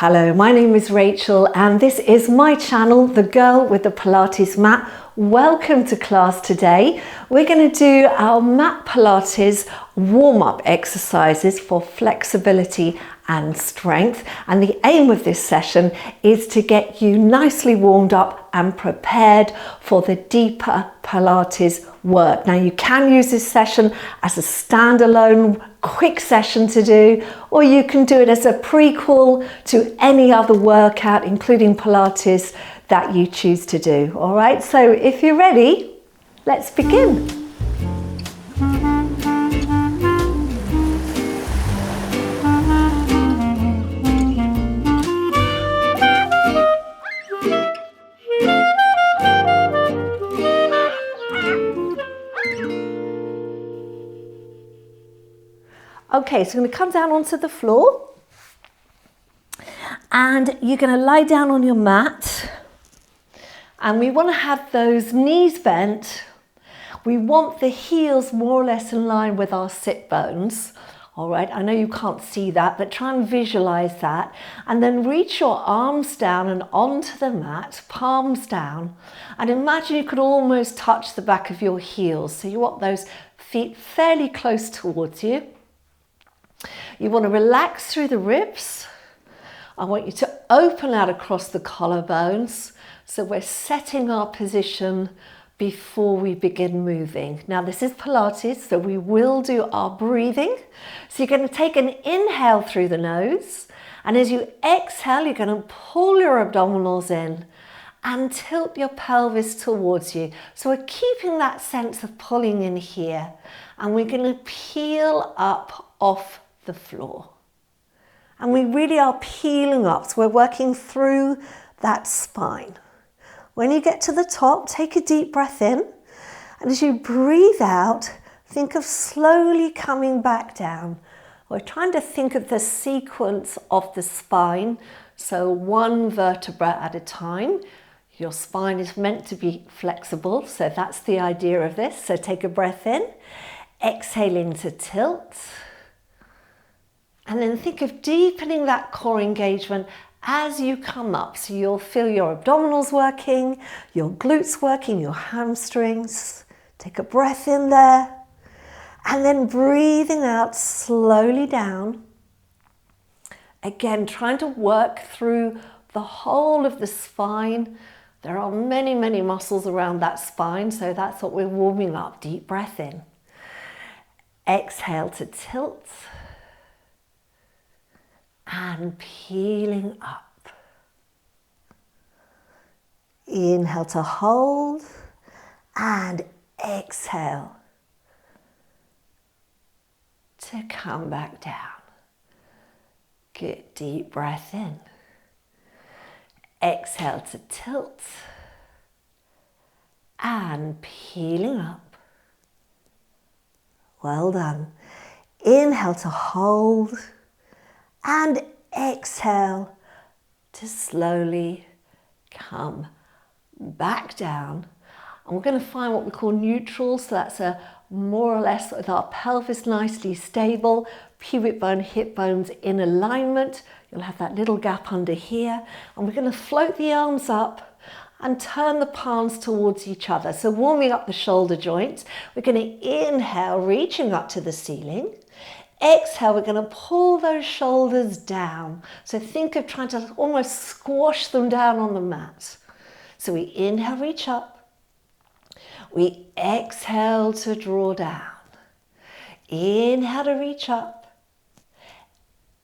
Hello, my name is Rachel and this is my channel, The Girl with the Pilates Mat. Welcome to class today. We're going to do our mat Pilates warm-up exercises for flexibility and strength. And the aim of this session is to get you nicely warmed up and prepared for the deeper Pilates work. Now you can use this session as a standalone quick session to do, or you can do it as a prequel to any other workout, including Pilates, that you choose to do. All right, so if you're ready, let's begin. Okay, so I'm going to come down onto the floor and you're going to lie down on your mat, and we want to have those knees bent. We want the heels more or less in line with our sit bones. All right, I know you can't see that, but try and visualize that, and then reach your arms down and onto the mat, palms down, and imagine you could almost touch the back of your heels. So you want those feet fairly close towards you. You want to relax through the ribs. I want you to open out across the collarbones. So we're setting our position before we begin moving. Now this is Pilates, so we will do our breathing. So you're going to take an inhale through the nose, and as you exhale, you're going to pull your abdominals in and tilt your pelvis towards you. So we're keeping that sense of pulling in here, and we're going to peel up off the floor. And we really are peeling up, so we're working through that spine. When you get to the top, take a deep breath in, and as you breathe out, think of slowly coming back down. We're trying to think of the sequence of the spine, so one vertebra at a time. Your spine is meant to be flexible, so that's the idea of this. So take a breath in, exhaling to tilt. And then think of deepening that core engagement as you come up. So you'll feel your abdominals working, your glutes working, your hamstrings. Take a breath in there. And then breathing out slowly down. Again, trying to work through the whole of the spine. There are many, many muscles around that spine, so that's what we're warming up. Deep breath in. Exhale to tilt. And peeling up. Inhale to hold and exhale to come back down. Good, deep breath in. Exhale to tilt and peeling up. Well done. Inhale to hold. And exhale to slowly come back down. And we're going to find what we call neutral. So that's a more or less with our pelvis nicely stable, pubic bone, hip bones in alignment. You'll have that little gap under here. And we're going to float the arms up and turn the palms towards each other. So warming up the shoulder joints. We're going to inhale, reaching up to the ceiling. Exhale, we're going to pull those shoulders down. So think of trying to almost squash them down on the mat. So we inhale, reach up. We exhale to draw down. Inhale to reach up.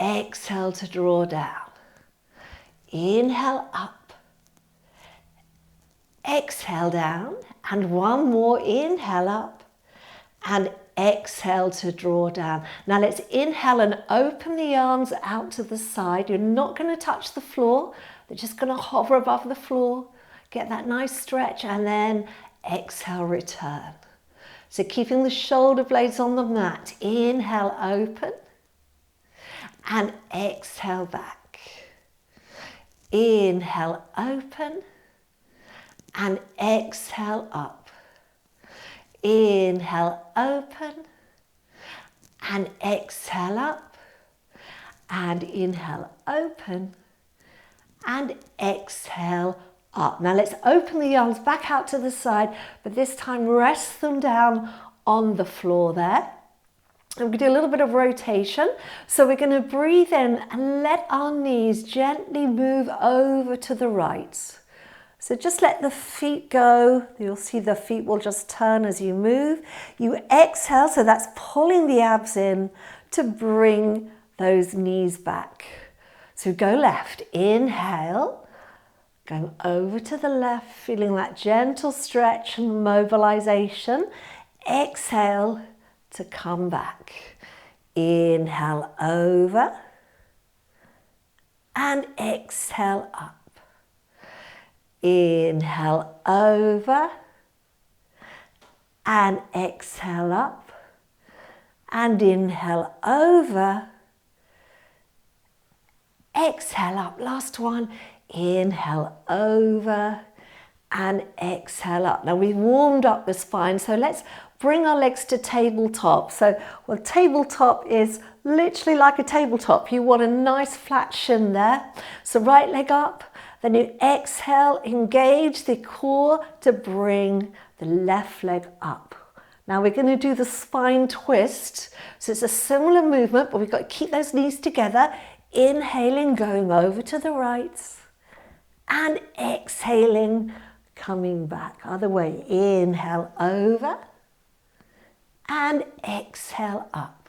Exhale to draw down. Inhale up. Exhale down. And one more. Inhale up. And exhale to draw down. Now let's inhale and open the arms out to the side. You're not going to touch the floor. They're just going to hover above the floor. Get that nice stretch and then exhale, return. So keeping the shoulder blades on the mat. Inhale, open. And exhale back. Inhale, open. And exhale up. Inhale, open, and exhale up, and inhale, open, and exhale up. Now let's open the arms back out to the side, but this time rest them down on the floor there. And we're going to do a little bit of rotation. So we're going to breathe in and let our knees gently move over to the right. So just let the feet go. You'll see the feet will just turn as you move. You exhale, so that's pulling the abs in to bring those knees back. So go left, inhale, going over to the left, feeling that gentle stretch and mobilization. Exhale to come back. Inhale over and exhale up. Inhale over and exhale up, and inhale over, exhale up. Last one, inhale over and exhale up. Now we've warmed up the spine, so let's bring our legs to tabletop. So, well, tabletop is literally like a tabletop. You want a nice flat shin there. So right leg up, then you exhale, engage the core to bring the left leg up. Now we're going to do the spine twist. So it's a similar movement, but we've got to keep those knees together. Inhaling, going over to the right, and exhaling, coming back. Other way, inhale over and exhale up.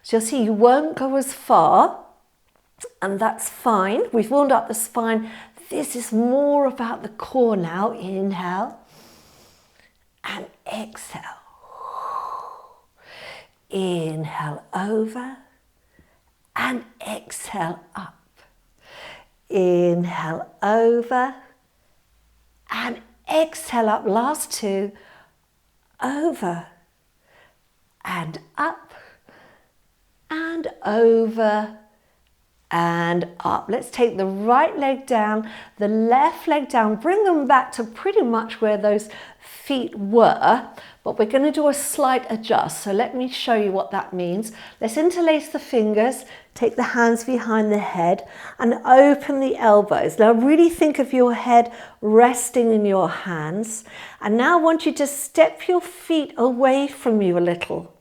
So you'll see you won't go as far, and that's fine. We've warmed up the spine. This is more about the core now. Inhale and exhale. Inhale over and exhale up. Inhale over and exhale up. Last two. Over and up and over and up. Let's take the right leg down, the left leg down, bring them back to pretty much where those feet were, but we're going to do a slight adjust. So let me show you what that means. Let's interlace the fingers, take the hands behind the head and open the elbows. Now really think of your head resting in your hands. And now I want you to step your feet away from you a little.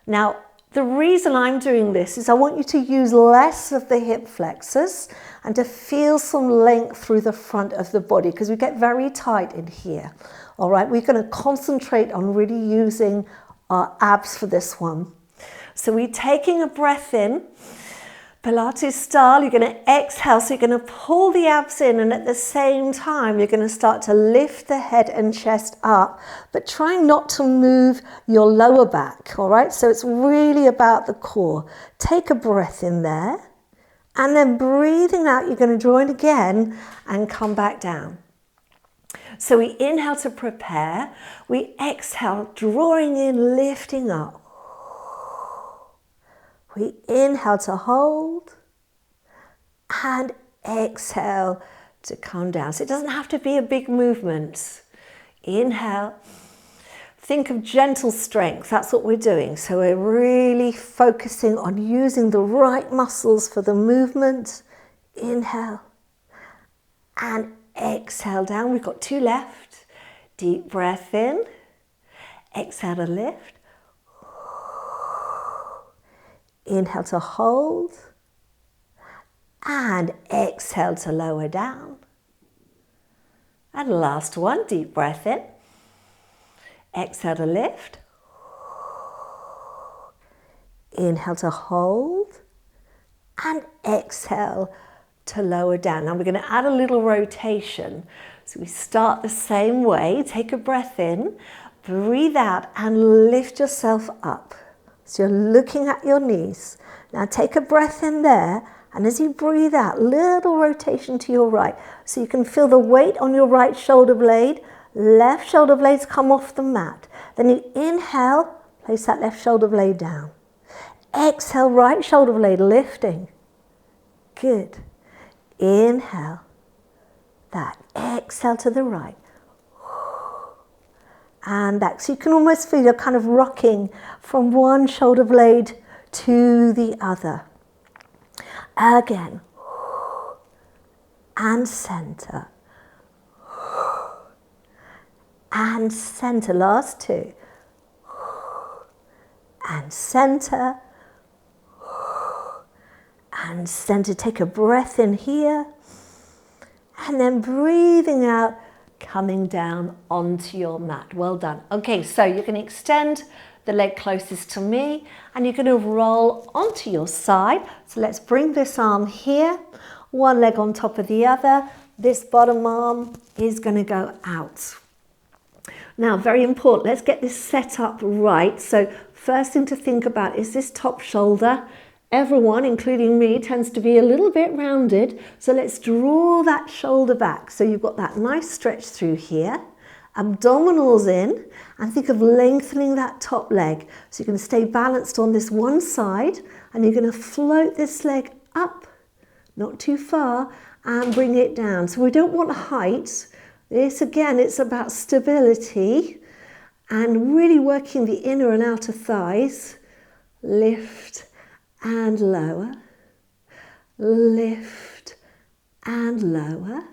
Now, the reason I'm doing this is I want you to use less of the hip flexors and to feel some length through the front of the body, because we get very tight in here. All right, we're going to concentrate on really using our abs for this one. So we're taking a breath in, Pilates style. You're going to exhale, so you're going to pull the abs in, and at the same time you're going to start to lift the head and chest up, but trying not to move your lower back. All right, so it's really about the core. Take a breath in there, and then breathing out, you're going to draw in again and come back down. So we inhale to prepare, we exhale, drawing in, lifting up. We inhale to hold and exhale to come down. So it doesn't have to be a big movement. Inhale. Think of gentle strength. That's what we're doing. So we're really focusing on using the right muscles for the movement. Inhale and exhale down. We've got two left. Deep breath in. Exhale to lift. Inhale to hold and exhale to lower down. And last one, deep breath in. Exhale to lift. Inhale to hold and exhale to lower down. Now we're going to add a little rotation. So we start the same way. Take a breath in, breathe out and lift yourself up. So you're looking at your knees. Now take a breath in there, and as you breathe out, little rotation to your right. So you can feel the weight on your right shoulder blade. Left shoulder blades come off the mat. Then you inhale, place that left shoulder blade down. Exhale, right shoulder blade lifting. Good. Inhale. That. Exhale to the right. And back. So you can almost feel you're kind of rocking from one shoulder blade to the other. Again. and center. And center, last two. And center. And center, take a breath in here. And then breathing out, coming down onto your mat. Well done. Okay, so you're going to extend the leg closest to me and you're going to roll onto your side. So let's bring this arm here, one leg on top of the other. This bottom arm is going to go out. Now, very important, let's get this set up right. So first thing to think about is this top shoulder. Everyone, including me, tends to be a little bit rounded. So let's draw that shoulder back. So you've got that nice stretch through here. Abdominals in, and think of lengthening that top leg. So you're going to stay balanced on this one side and you're going to float this leg up, not too far, and bring it down. So we don't want height. This again, it's about stability and really working the inner and outer thighs. Lift and lower, lift and lower,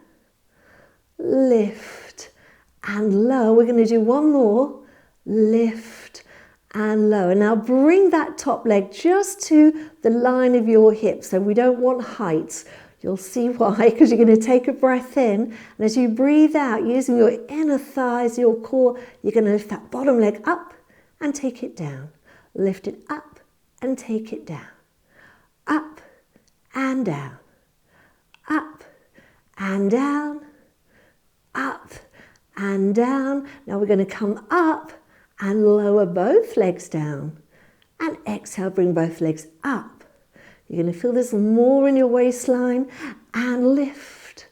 lift and lower. We're going to do one more, lift and lower. Now bring that top leg just to the line of your hips. So we don't want height. You'll see why, because you're going to take a breath in, and as you breathe out, using your inner thighs, your core, you're going to lift that bottom leg up and take it down. Lift it up and take it down. Up and down. Up and down. Up and down. Now we're going to come up and lower both legs down. And exhale, bring both legs up. You're going to feel this more in your waistline, and lift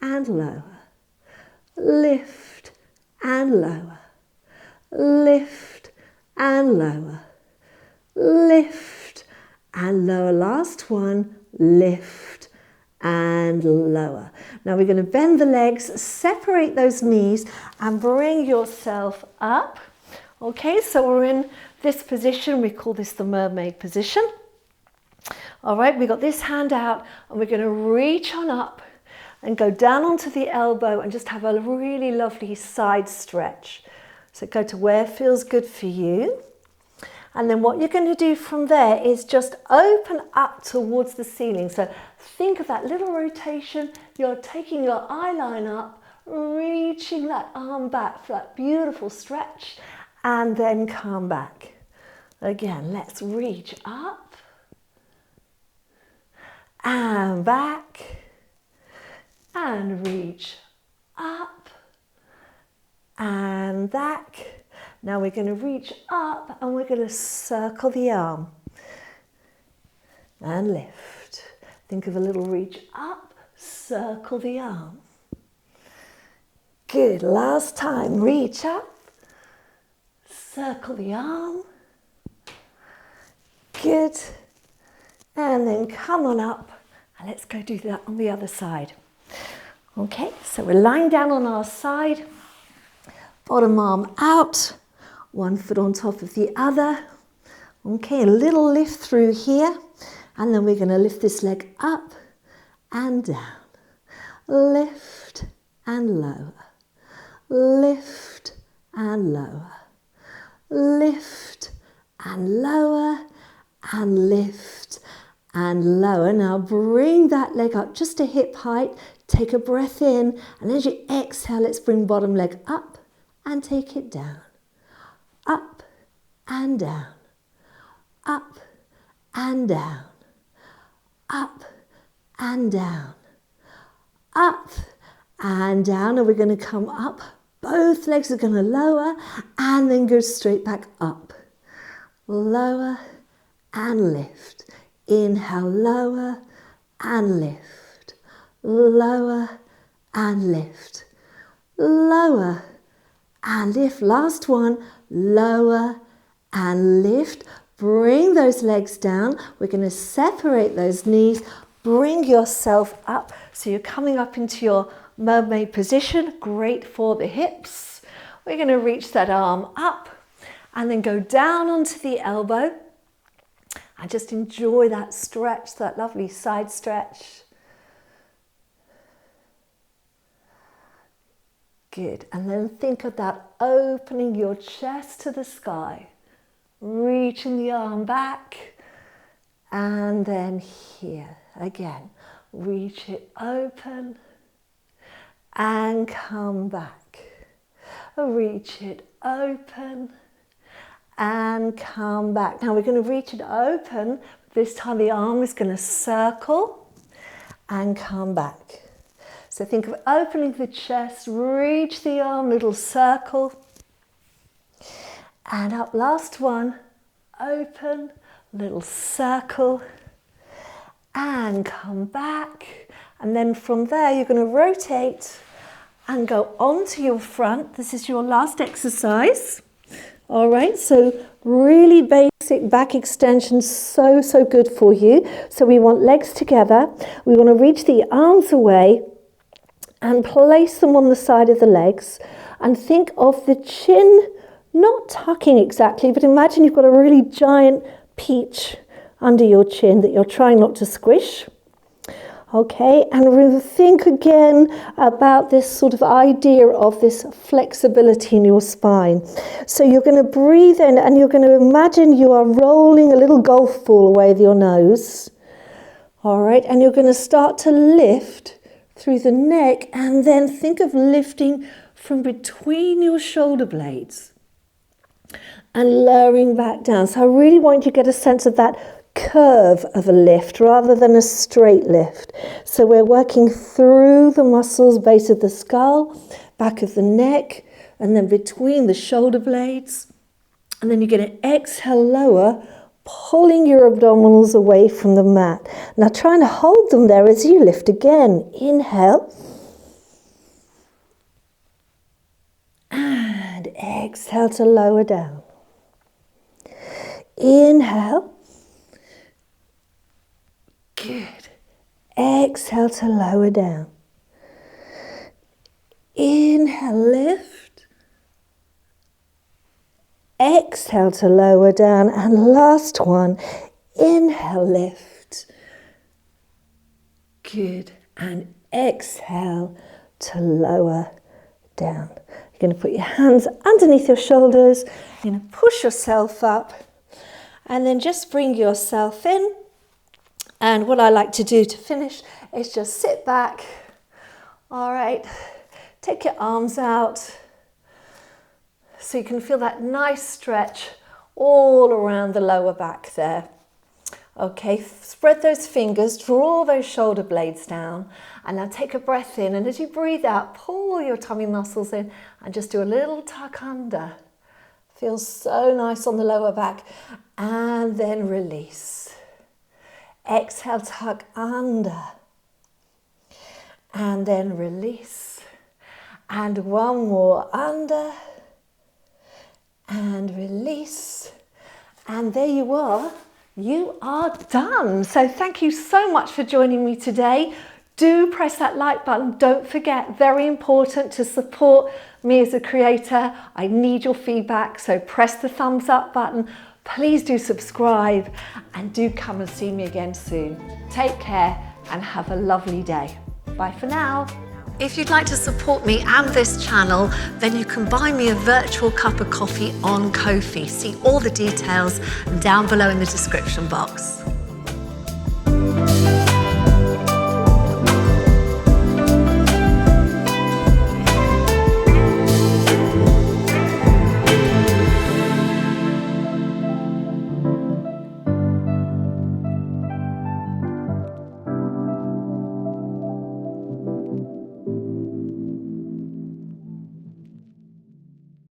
and lower, lift and lower, lift and lower, lift and lower. Last one, lift and lower. Now we're going to bend the legs, separate those knees and bring yourself up. Okay, so we're in this position. We call this the mermaid position. All right, we got this hand out and we're going to reach on up and go down onto the elbow and just have a really lovely side stretch. So go to where feels good for you. And then what you're going to do from there is just open up towards the ceiling. So think of that little rotation. You're taking your eye line up, reaching that arm back for that beautiful stretch, and then come back. Again, let's reach up. And back, and reach up, and back. Now we're going to reach up and we're going to circle the arm and lift. Think of a little reach up, circle the arm. Good, last time, reach up, circle the arm. Good. And then come on up and let's go do that on the other side. Okay, so we're lying down on our side, bottom arm out, one foot on top of the other. Okay, a little lift through here, and then we're going to lift this leg up and down. Lift and lower, lift and lower, lift and lower, and lift and lower. Now bring that leg up just to hip height. Take a breath in, and as you exhale, let's bring bottom leg up and take it down. Up and down. Up and down. Up and down. Up and down. And we're going to come up. Both legs are going to lower and then go straight back up. Lower and lift. Inhale, lower and lift. Lower and lift. Lower and lift. Last one, lower and lift. Bring those legs down. We're going to separate those knees. Bring yourself up. So you're coming up into your mermaid position. Great for the hips. We're going to reach that arm up and then go down onto the elbow. And just enjoy that stretch, that lovely side stretch. Good. And then think of that opening your chest to the sky, reaching the arm back, and then here again, reach it open and come back. Reach it open and come back. Now we're going to reach it open. This time the arm is going to circle and come back. So think of opening the chest, reach the arm, little circle, and up, last one, open, little circle, and come back. And then from there, you're going to rotate and go onto your front. This is your last exercise. All right, so really basic back extension, so good for you. So we want legs together. We want to reach the arms away and place them on the side of the legs, and think of the chin not tucking exactly, but imagine you've got a really giant peach under your chin that you're trying not to squish. Okay, and we'll think again about this sort of idea of this flexibility in your spine. So you're going to breathe in and you're going to imagine you are rolling a little golf ball away with your nose. All right, and you're going to start to lift through the neck, and then think of lifting from between your shoulder blades and lowering back down. So I really want you to get a sense of that curve of a lift rather than a straight lift. So we're working through the muscles, base of the skull, back of the neck, and then between the shoulder blades. And then you're going to exhale lower, pulling your abdominals away from the mat. Now trying to hold them there as you lift again. Inhale. And exhale to lower down. Inhale. Good. Exhale to lower down. Inhale, lift. Exhale to lower down, and last one, inhale, lift. Good, and exhale to lower down. You're going to put your hands underneath your shoulders, you're going to push yourself up, and then just bring yourself in. And what I like to do to finish is just sit back. All right, take your arms out, so you can feel that nice stretch all around the lower back there. Okay, spread those fingers, draw those shoulder blades down, and now take a breath in, and as you breathe out, pull your tummy muscles in and just do a little tuck under. Feels so nice on the lower back, and then release. Exhale, tuck under, and then release. And one more under, and release, and there you are done. So thank you so much for joining me today. Do press that like button. Don't forget, very important to support me as a creator. I need your feedback, so press the thumbs up button. Please do subscribe, and do come and see me again soon. Take care and have a lovely day. Bye for now. If you'd like to support me and this channel, then you can buy me a virtual cup of coffee on Ko-fi. See all the details down below in the description box.